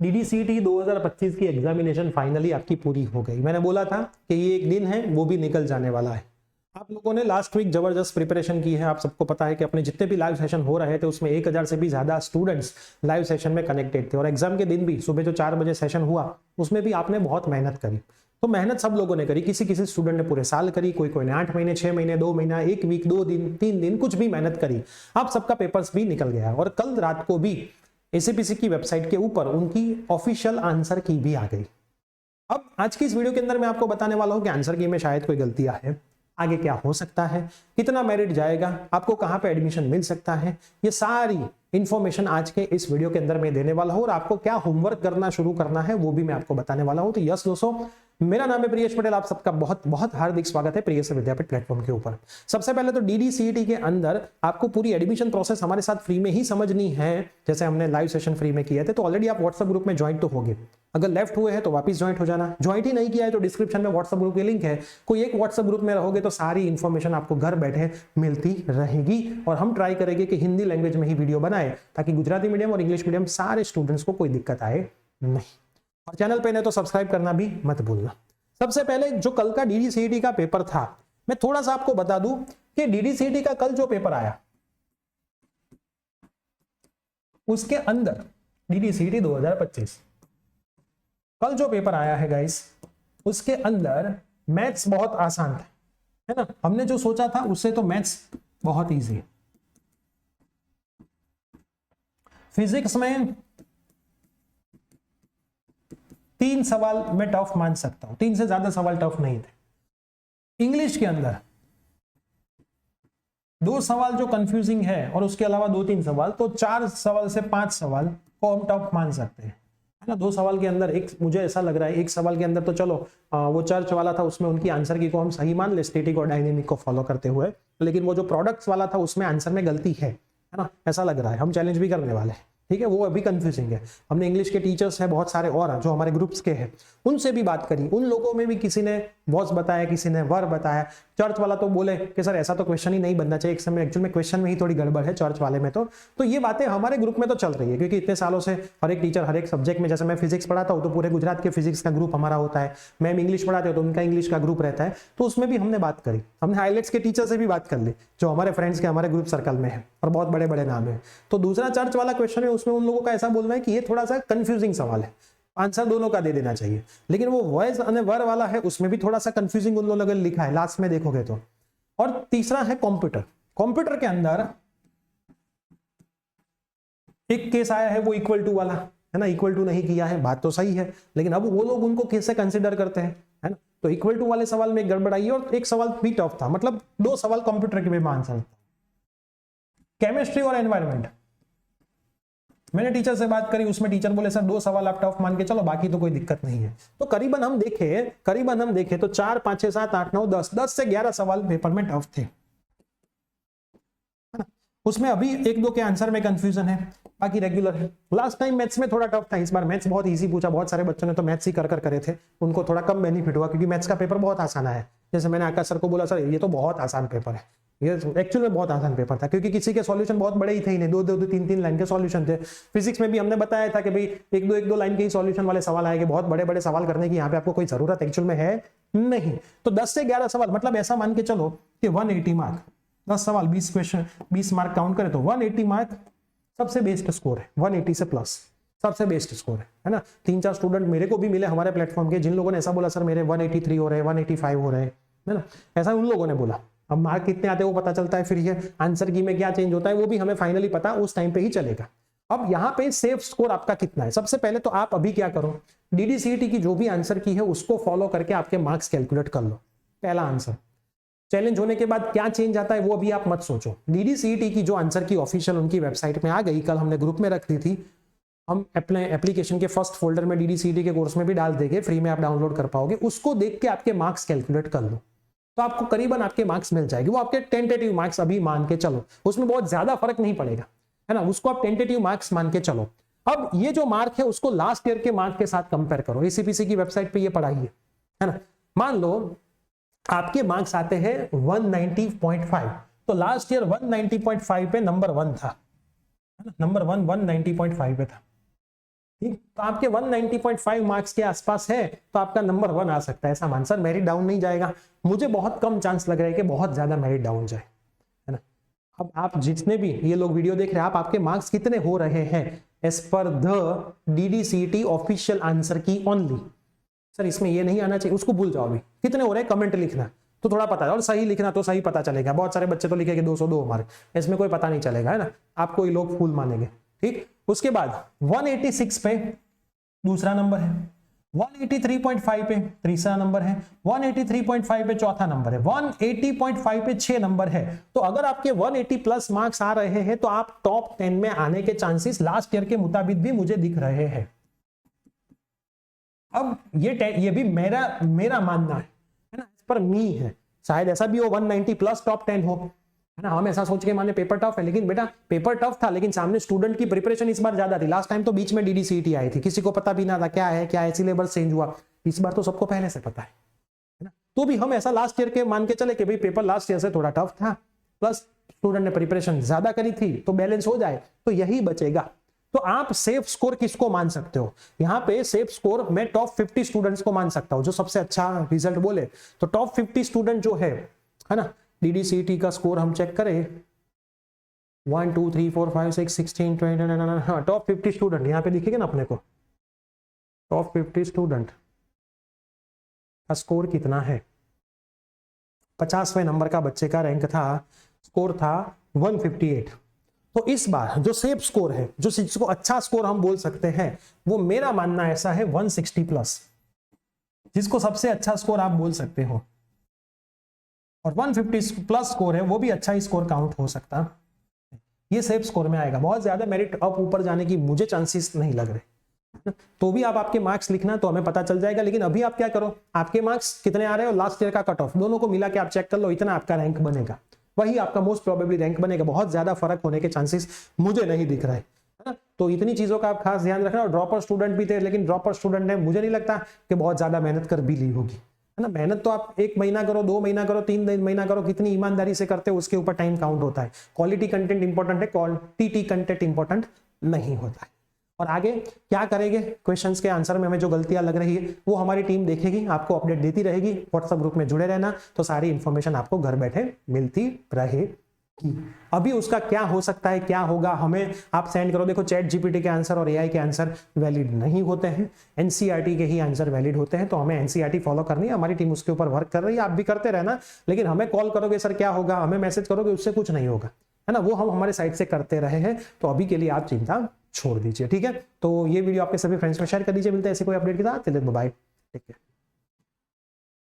DDCT 2025 की examination finally आपकी पूरी हो गई। मैंने बोला था कि ये एक दिन है वो भी निकल जाने वाला है। आप लोगों ने लास्ट वीक जबरदस्त प्रिपरेशन की है। आप सबको पता है कि अपने जितने भी लाइव सेशन हो रहे थे उसमें 1000 से भी ज्यादा स्टूडेंट्स लाइव सेशन में कनेक्टेड थे, और एग्जाम के दिन भी सुबह जो 4 बजे सेशन हुआ उसमें भी आपने बहुत मेहनत करी। तो मेहनत सब लोगों ने करी, किसी किसी स्टूडेंट ने पूरे साल करी, कोई ने 8 महीने, 6 महीने, 2 महीना, 1 वीक, 2 दिन, 3 दिन, कुछ भी मेहनत करी। आप सबका पेपर्स भी निकल गया, और कल रात को भी एसीपीसी की वेबसाइट के ऊपर उनकी ऑफिशियल आंसर की भी आ गई। अब आज की इस वीडियो के अंदर मैं आपको बताने वाला हूं कि आंसर की में शायद कोई गलतियां है, आगे क्या हो सकता है, कितना मेरिट जाएगा, आपको कहां पे एडमिशन मिल सकता है, ये सारी इंफॉर्मेशन आज के इस वीडियो के अंदर मैं देने वाला हूं, और आपको क्या होमवर्क करना शुरू करना है वो भी मैं आपको बताने वाला हूं। तो यस दोस्तों, मेरा नाम है प्रियेश पटेल, आप सबका बहुत बहुत हार्दिक स्वागत है प्रियेश विद्यापीठ प्लेटफॉर्म के ऊपर। सबसे पहले तो DDCT के अंदर आपको पूरी एडमिशन प्रोसेस हमारे साथ फ्री में ही समझनी है, जैसे हमने लाइव सेशन फ्री में किए थे। तो ऑलरेडी आप व्हाट्सएप ग्रुप में ज्वाइन तो होगे, अगर लेफ्ट हुए हैं तो वापस ज्वाइंट हो जाना, ज्वाइंट ही नहीं किया है तो डिस्क्रिप्शन में व्हाट्सएप ग्रुप की लिंक है, कोई एक व्हाट्सएप ग्रुप में रहोगे तो सारी इंफॉर्मेशन आपको घर बैठे मिलती रहेगी। और हम ट्राई करेंगे कि हिंदी लैंग्वेज में ही वीडियो बनाए ताकि गुजराती मीडियम और इंग्लिश मीडियम सारे स्टूडेंट्स को कोई दिक्कत आए नहीं। और चैनल पे नहीं तो सब्सक्राइब करना भी मत भूलना। सबसे पहले जो कल का DDCT का पेपर था, मैं थोड़ा सा आपको बता दूं कि DDCT का कल जो पेपर आया उसके अंदर DDCT 2025 कल जो पेपर आया है गाइस, उसके अंदर मैथ्स बहुत आसान था, है ना। हमने जो सोचा था उससे तो मैथ्स बहुत इजी है। फिजिक्स में 3 सवाल मैं टफ मान सकता हूं, 3 से ज्यादा सवाल टफ नहीं थे। इंग्लिश के अंदर 2 सवाल जो कंफ्यूजिंग है, और उसके अलावा 2-3 सवाल, तो 4 सवाल से 5 सवाल को हम टफ मान सकते हैं, है ना। 2 सवाल के अंदर एक, मुझे ऐसा लग रहा है एक सवाल के अंदर तो चलो वो चर्च वाला था, उसमें उनकी आंसर की को हम सही मान ले स्टैटिक और डायनेमिक को फॉलो करते हुए, लेकिन वो जो प्रोडक्ट्स वाला था उसमें आंसर में गलती है ना, ऐसा लग रहा है। हम चैलेंज भी करने वाले हैं, ठीक है, वो अभी कंफ्यूजिंग है। हमने इंग्लिश के टीचर्स हैं बहुत सारे और जो हमारे ग्रुप्स के हैं उनसे भी बात करी, उन लोगों में भी किसी ने वॉस बताया, किसी ने वर बताया। चर्च वाला तो बोले कि सर ऐसा तो क्वेश्चन ही नहीं बनना चाहिए, एक समय एक्चुअल में क्वेश्चन में ही थोड़ी गड़बड़ है चर्च वाले में। तो ये बातें हमारे ग्रुप में तो चल रही है, क्योंकि इतने सालों से हर एक टीचर हर एक सब्जेक्ट में, जैसे मैं फिजिक्स पढ़ाता हूँ तो पूरे गुजरात के फिजिक्स का ग्रुप हमारा होता है, मैम इंग्लिश पढ़ाते हो तो उनका इंग्लिश का ग्रुप रहता है, तो उसमें भी हमने बात करी। हमने हाईलाइट्स के टीचर से भी बात कर ली जो हमारे फ्रेंड्स के हमारे ग्रुप सर्कल में है और बहुत बड़े बड़े नाम है। तो दूसरा चर्च वाला क्वेश्चन है, उसमें उन लोगों का ऐसा बोलना है कि ये थोड़ा सा कंफ्यूजिंग सवाल है, आंसर दोनों का दे देना चाहिए। लेकिन वो वॉइस और वर वाला है, उसमें भी थोड़ा सा कंफ्यूजिंग उन लोगों ने लिखा है, लास्ट में देखोगे तो। और तीसरा है कंप्यूटर। कंप्यूटर के अंदर एक केस आया है वो इक्वल टू वाला, है ना। इक्वल टू नहीं किया है, बात तो सही है, लेकिन अब वो लोग उनको कैसे कंसिडर करते हैं, है ना। तो इक्वल टू वाले सवाल में एक गड़बड़ आई और एक सवाल भी टफ था, मतलब 2 सवाल कंप्यूटर के भी आंसर। केमिस्ट्री और एनवायरमेंट मैंने टीचर से बात करी, उसमें टीचर बोले सर 2 सवाल आप टफ मान के चलो, बाकी तो कोई दिक्कत नहीं है। तो करीबन हम देखें तो 4, 5, 6, 7, 8, 9, 10 से 11 सवाल पेपर में टफ थे, उसमें अभी 1-2 के आंसर में कंफ्यूजन है, बाकी रेगुलर है। लास्ट टाइम मैथ्स में थोड़ा टफ था, इस बार मैथ्स बहुत इजी पूछा, बहुत सारे बच्चों ने तो मैथ्स ही कर करे थे, उनको थोड़ा कम बेनिफिट हुआ क्योंकि मैथ्स का पेपर बहुत आसान है। जैसे मैंने आकाश सर को बोला सर ये तो बहुत आसान पेपर है, ये एक्चुअल में बहुत आसान पेपर था, क्योंकि किसी के सॉल्यूशन बहुत बड़े ही थे ही नहीं, 2-2, 3-3 लाइन के सॉल्यूशन थे। फिजिक्स में भी हमने बताया था कि भाई 1-2 लाइन के ही सॉल्यूशन वाले सवाल आएंगे, बहुत बड़े बड़े सवाल करने की यहाँ पे आपको कोई जरूरत एक्चुअल में है नहीं। तो 10 से 11 सवाल, मतलब ऐसा मान के चलो कि 180 मार्क, 10 सवाल 20 क्वेश्चन 20 मार्क काउंट करें तो 180 मार्क सबसे बेस्ट स्कोर है, 180 से प्लस सबसे बेस्ट स्कोर है ना। 3-4 स्टूडेंट मेरे को भी मिले हमारे प्लेटफॉर्म के, जिन लोगों ने ऐसा बोला सर मेरे 183 हो रहे हैं, 185 हो रहे हैं, है ना, ऐसा उन लोगों ने बोला। अब मार्क कितने आते हैं वो पता चलता है, फिर ये आंसर की में क्या चेंज होता है वो भी हमें फाइनली पता उस टाइम पे ही चलेगा। अब यहाँ पे सेफ स्कोर आपका कितना है, सबसे पहले तो आप अभी क्या करो, DDCT की जो भी आंसर की है उसको फॉलो करके आपके मार्क्स कैलकुलेट कर लो। पहला आंसर चैलेंज होने के बाद क्या चेंज आता है वो अभी आप मत सोचो। DDCT की जो आंसर की ऑफिशियल उनकी वेबसाइट में आ गई, कल हमने ग्रुप में रख दी थी, हम अपने एप्लीकेशन के फर्स्ट फोल्डर में DDCT के कोर्स में भी डाल देंगे, फ्री में आप डाउनलोड कर पाओगे, उसको देख के आपके मार्क्स कैलकुलेट कर लो, तो आपको करीबन आपके मार्क्स मिल जाएगी। वो आपके टेंटेटिव मार्क्स अभी मान के चलो, उसमें बहुत ज्यादा फर्क नहीं पड़ेगा, है ना, उसको आप टेंटेटिव मार्क्स मान के चलो। अब ये जो मार्क है उसको लास्ट ईयर के मार्क के साथ कंपेयर करो, एसीपीसी की वेबसाइट पे ये पढ़ाई है ना। मान लो आपके मार्क्स आते हैं 190.5, तो लास्ट ईयर 190.5 पे नंबर 1 था, है ना, नंबर 1 190.5 पे था। ठीक, तो आपके 190.5 मार्क्स के आसपास है तो आपका नंबर 1 आ सकता है। ऐसा मान सर मेरिट डाउन नहीं जाएगा, मुझे बहुत कम चांस लग रहा है कि बहुत ज्यादा मेरिट डाउन जाए, है ना। अब आप जितने भी ये लोग वीडियो देख रहे हैं, आप आपके मार्क्स कितने हो रहे हैं as per the DDCET official answer key only. Sir इसमें ये नहीं आना चाहिए, उसको भूल जाओ। अभी कितने हो रहे हैं कमेंट लिखना तो थोड़ा पता है, और सही लिखना तो सही पता चलेगा। बहुत सारे बच्चे तो लिखेंगे 202 मार्क, इसमें कोई पता नहीं चलेगा, है ना, आपको ये लोग फूल मानेंगे। ठीक, उसके बाद 186 पे दूसरा नंबर है, 183.5 पे तीसरा नंबर है, 183.5 पे चौथा नंबर है, 180.5 पे 6 नंबर है। तो अगर आपके 180 प्लस मार्क्स आ रहे हैं तो आप टॉप 10 में आने के चांसेस लास्ट ईयर के मुताबिक भी मुझे दिख रहे हैं। अब ये भी मेरा मानना है ना, इस पर मी है, शायद ऐसा भी हो 190 प्लस टॉप 10 हो, है ना। हम ऐसा सोच के माने पेपर टफ है, लेकिन बेटा पेपर टफ था लेकिन सामने स्टूडेंट की प्रिपरेशन इस बार ज्यादा थी। लास्ट टाइम तो बीच में DDCET आई थी, किसी को पता भी ना था क्या है, सिलेबस चेंज हुआ। इस बार तो सबको पहले से पता है ना। तो भी हम ऐसा लास्ट ईयर के मान के चले कि भाई पेपर लास्ट ईयर से थोड़ा टफ था, प्लस स्टूडेंट ने प्रिपरेशन ज्यादा करी थी, तो बैलेंस हो जाए तो यही बचेगा। तो आप सेफ स्कोर किसको मान सकते हो? यहाँ पे सेफ स्कोर मैं टॉप 50 स्टूडेंट्स को मान सकता हूँ जो सबसे अच्छा रिजल्ट बोले। तो टॉप 50 स्टूडेंट जो है ना, DDCET का स्कोर हम चेक करें 1 2 3 4 5 6 16 20, हाँ टॉप 50 स्टूडेंट यहाँ पे दिखेगा ना अपने को। टॉप 50 स्टूडेंट का स्कोर कितना है? 50वें नंबर का बच्चे का रैंक था, स्कोर था 158। तो इस बार जो सेफ स्कोर है, जो जिसको अच्छा स्कोर हम बोल सकते हैं, वो मेरा मानना ऐसा है 160 प्लस, जिसको सबसे अच्छा स्कोर आप बोल सकते हो। और 150 प्लस स्कोर है वो भी अच्छा ही स्कोर काउंट हो सकता, ये सेफ स्कोर में आएगा। बहुत ज्यादा मेरिट अप ऊपर जाने की मुझे चांसेस नहीं लग रहे। तो भी आप आपके मार्क्स लिखना तो हमें पता चल जाएगा। लेकिन अभी आप क्या करो, आपके मार्क्स कितने आ रहे हो, लास्ट ईयर का कट ऑफ, दोनों को मिला के आप चेक कर लो, इतना आपका रैंक बनेगा, वही आपका मोस्ट प्रोबेबली रैंक बनेगा। बहुत ज्यादा फर्क होने के चांसेस मुझे नहीं दिख रहा है ना। तो इतनी चीजों का आप खास ध्यान रखना। और ड्रॉपर स्टूडेंट भी थे, लेकिन ड्रॉपर स्टूडेंट ने मुझे नहीं लगता कि बहुत ज्यादा मेहनत कर भी ली होगी, है ना। मेहनत तो आप 1 महीना करो, 2 महीना करो, 3 महीना करो, कितनी ईमानदारी से करते हो उसके ऊपर टाइम काउंट होता है। क्वालिटी कंटेंट इंपॉर्टेंट है, क्वांटिटी कंटेंट इंपॉर्टेंट नहीं होता है। और आगे क्या करेंगे, क्वेश्चंस के आंसर में हमें जो गलतियां लग रही है वो हमारी टीम देखेगी, आपको अपडेट देती रहेगी। व्हाट्सएप ग्रुप में जुड़े रहना, तो सारी इंफॉर्मेशन आपको घर बैठे मिलती रहेगी। अभी उसका क्या हो सकता है, क्या होगा, हमें आप सेंड करो। देखो ChatGPT के आंसर और AI के आंसर वैलिड नहीं होते हैं, NCERT के ही आंसर वैलिड होते हैं। तो हमें NCERT फॉलो करनी है, हमारी टीम उसके ऊपर वर्क कर रही है, आप भी करते रहना। लेकिन हमें कॉल करोगे सर क्या होगा, हमें मैसेज करोगे, उससे कुछ नहीं होगा, है ना। वो हम हमारे साइड से करते रहे हैं। तो अभी के लिए आप चिंता छोड़ दीजिए, ठीक है। तो ये वीडियो आपके सभी फ्रेंड्स में शेयर कर दीजिए। मिलते हैं ऐसे कोई अपडेट के साथ, बाय, टेक केयर।